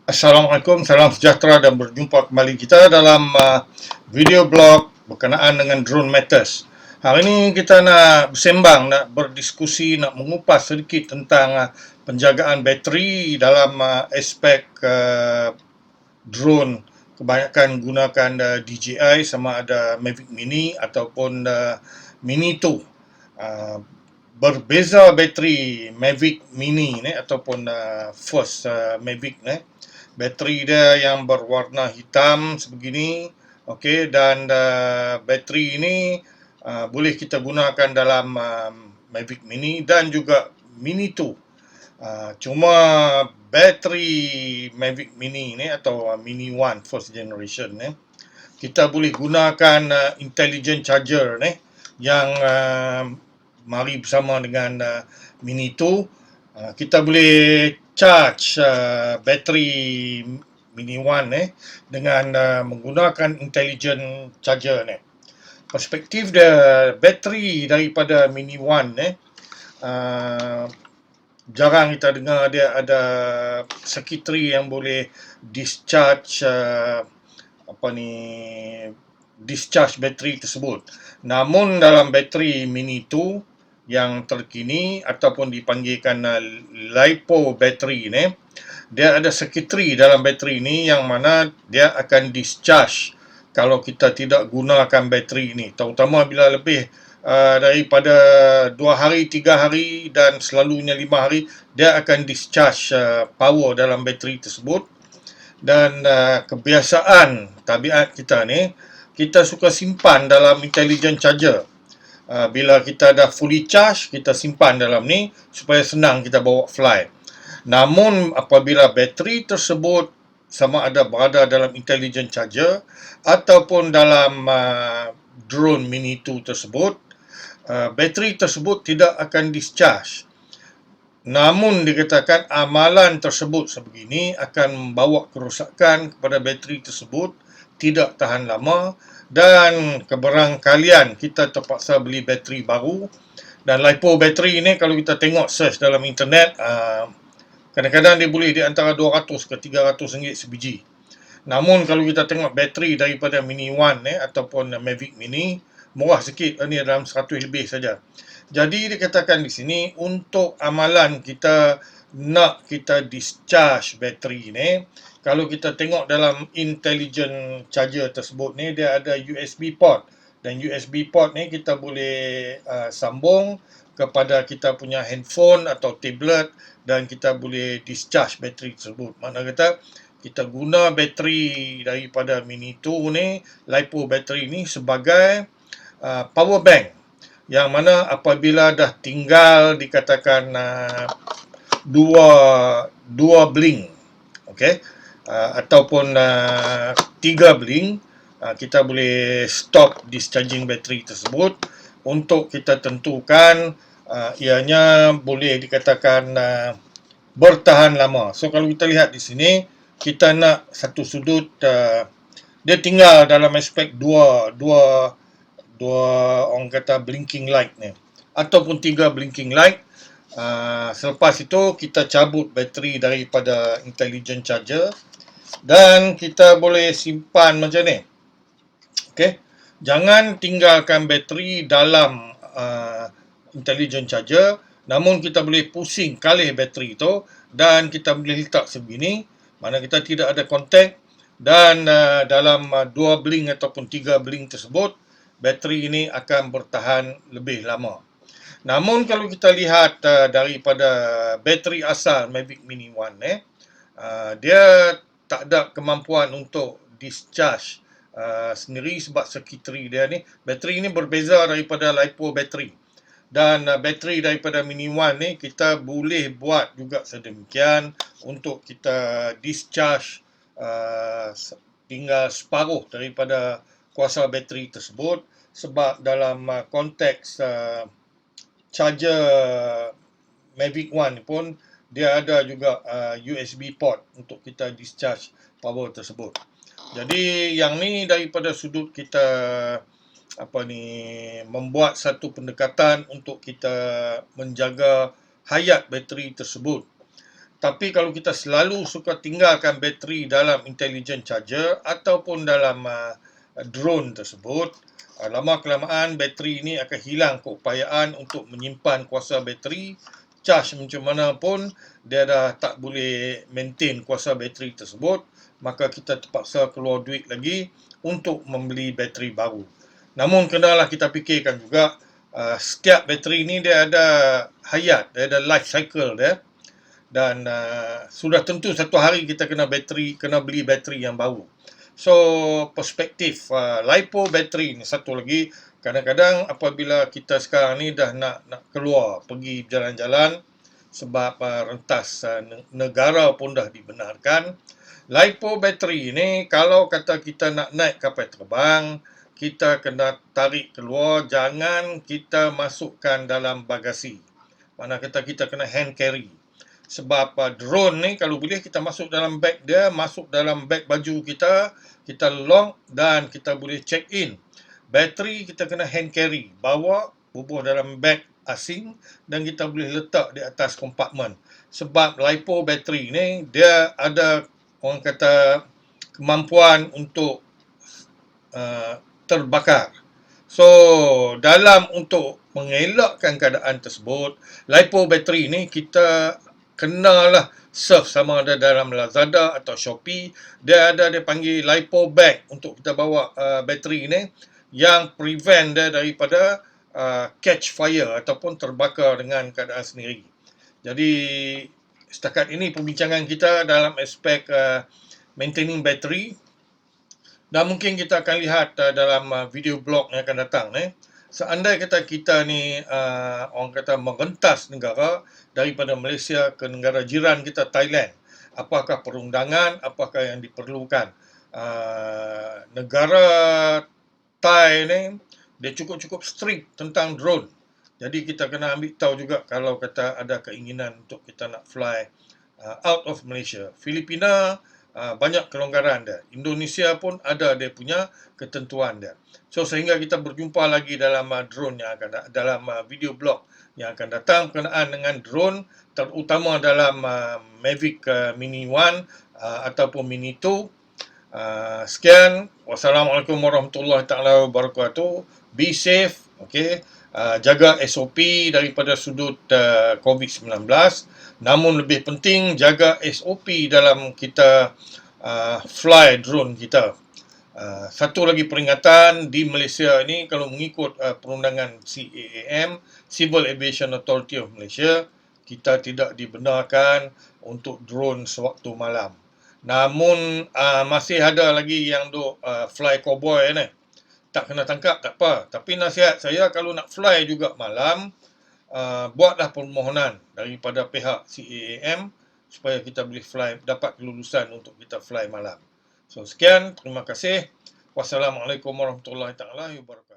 Assalamualaikum, salam sejahtera dan berjumpa kembali kita dalam video blog berkenaan dengan drone matters. Hari ini kita nak bersembang, nak berdiskusi, nak mengupas sedikit tentang penjagaan bateri dalam aspek drone. Kebanyakan gunakan DJI sama ada Mavic Mini ataupun Mini 2. Berbeza bateri Mavic Mini ni ataupun first Mavic ni. Bateri dia yang berwarna hitam sebegini, okey, dan bateri ini boleh kita gunakan dalam Mavic Mini dan juga Mini 2. Cuma bateri Mavic Mini ni atau Mini 1 first generation ni, kita boleh gunakan intelligent charger ni yang mari bersama dengan Mini 2. Kita boleh charge bateri Mini 1 ni dengan menggunakan intelligent charger ni. Perspektif dia bateri daripada Mini 1 ni, jarang kita dengar dia ada circuitry yang boleh discharge discharge bateri tersebut. Namun dalam bateri Mini 2 yang terkini ataupun dipanggilkan LiPo bateri ni, dia ada circuitry dalam bateri ni yang mana dia akan discharge kalau kita tidak gunakan bateri ini, terutama bila lebih daripada 2 hari, 3 hari dan selalunya 5 hari, dia akan discharge power dalam bateri tersebut. Dan kebiasaan tabiat kita ni, kita suka simpan dalam intelligent charger. Bila kita dah fully charge, kita simpan dalam ni supaya senang kita bawa fly. Namun apabila bateri tersebut sama ada berada dalam intelligent charger ataupun dalam drone Mini 2 tersebut, bateri tersebut tidak akan discharge. Namun dikatakan amalan tersebut sebegini akan membawa kerosakan kepada bateri tersebut, tidak tahan lama, dan keberangkalian kita terpaksa beli bateri baru. Dan LiPo bateri ini kalau kita tengok search dalam internet, kadang-kadang dia boleh di antara 200 ke 300 ringgit sebiji. Namun kalau kita tengok bateri daripada Mini 1 ataupun Mavic Mini, murah sikit, ini dalam 100 lebih saja. Jadi dikatakan di sini untuk amalan kita nak kita discharge bateri ni, kalau kita tengok dalam intelligent charger tersebut ni, dia ada USB port, dan USB port ni kita boleh sambung kepada kita punya handphone atau tablet dan kita boleh discharge bateri tersebut. Makna kata kita guna bateri daripada Mini 2 ni, LiPo bateri ni sebagai power bank, yang mana apabila dah tinggal dikatakan dua blink, okey, ataupun 3 blink, kita boleh stop discharging bateri tersebut untuk kita tentukan ianya boleh dikatakan bertahan lama. So kalau kita lihat di sini, kita nak satu sudut dia tinggal dalam aspek dua orang kata blinking light ni ataupun 3 blinking light. Selepas itu kita cabut bateri daripada intelligent charger dan kita boleh simpan macam ni. Okey, jangan tinggalkan bateri dalam intelligent charger, namun kita boleh pusing kalih bateri itu dan kita boleh letak sebegini, mana kita tidak ada kontak, dan dalam 2 blink ataupun 3 blink tersebut bateri ini akan bertahan lebih lama. Namun kalau kita lihat daripada bateri asal Mavic Mini 1 dia tak ada kemampuan untuk discharge sendiri sebab circuitry dia ni. Bateri ini berbeza daripada LiPo bateri. Dan bateri daripada Mini 1 ni kita boleh buat juga sedemikian untuk kita discharge tinggal separuh daripada kuasa bateri tersebut, sebab dalam konteks charger Mavic 1 pun dia ada juga USB port untuk kita discharge power tersebut. Jadi yang ni daripada sudut kita membuat satu pendekatan untuk kita menjaga hayat bateri tersebut. Tapi kalau kita selalu suka tinggalkan bateri dalam intelligent charger ataupun dalam drone tersebut, lama kelamaan bateri ini akan hilang keupayaan untuk menyimpan kuasa bateri. Charge macam mana pun dia dah tak boleh maintain kuasa bateri tersebut, maka kita terpaksa keluar duit lagi untuk membeli bateri baru. Namun kenalah kita fikirkan juga, setiap bateri ni dia ada hayat, dia ada life cycle dia, dan sudah tentu satu hari kita kena beli bateri yang baru. So perspektif LiPo bateri ni satu lagi, kadang-kadang apabila kita sekarang ni dah nak keluar pergi jalan-jalan sebab rentas negara pun dah dibenarkan, LiPo bateri ni kalau kata kita nak naik kapal terbang, kita kena tarik keluar, jangan kita masukkan dalam bagasi. Mana kata kita kena hand carry. Sebab drone ni kalau boleh kita masuk dalam beg dia, masuk dalam beg baju kita, kita lock dan kita boleh check in. Bateri kita kena hand carry, bawa bubuh dalam beg asing dan kita boleh letak di atas kompartmen. Sebab LiPo bateri ni dia ada orang kata kemampuan untuk terbakar. So dalam untuk mengelakkan keadaan tersebut, LiPo bateri ni kita kenalah surf sama ada dalam Lazada atau Shopee. Dia panggil LiPo bag untuk kita bawa bateri ni yang prevent dia daripada catch fire ataupun terbakar dengan keadaan sendiri. Jadi setakat ini perbincangan kita dalam aspek maintaining bateri, dan mungkin kita akan lihat dalam video blog yang akan datang. Seandainya kita ni orang kata merentas negara daripada Malaysia ke negara jiran kita Thailand, apakah perundangan, apakah yang diperlukan? Negara Thai ni dia cukup strict tentang drone. Jadi kita kena ambil tahu juga kalau kata ada keinginan untuk kita nak fly out of Malaysia. Filipina banyak kelonggaran dia. Indonesia pun ada dia punya ketentuan dia. So sehingga kita berjumpa lagi dalam drone yang akan dalam video blog yang akan datang berkenaan dengan drone, terutama dalam Mavic Mini 1 ataupun Mini 2. Sekian, wassalamualaikum warahmatullahi taala wabarakatuh. Be safe, okay. Jaga SOP daripada sudut COVID-19. Namun lebih penting jaga SOP dalam kita fly drone kita. Satu lagi peringatan, di Malaysia ini kalau mengikut perundangan CAAM, Civil Aviation Authority of Malaysia, kita tidak dibenarkan untuk drone sewaktu malam. Namun masih ada lagi yang fly cowboy ni. Tak kena tangkap tak apa. Tapi nasihat saya kalau nak fly juga malam, buatlah permohonan daripada pihak CAAM supaya kita boleh fly, dapat kelulusan untuk kita fly malam. So sekian, terima kasih. Wassalamualaikum warahmatullahi taala wabarakatuh.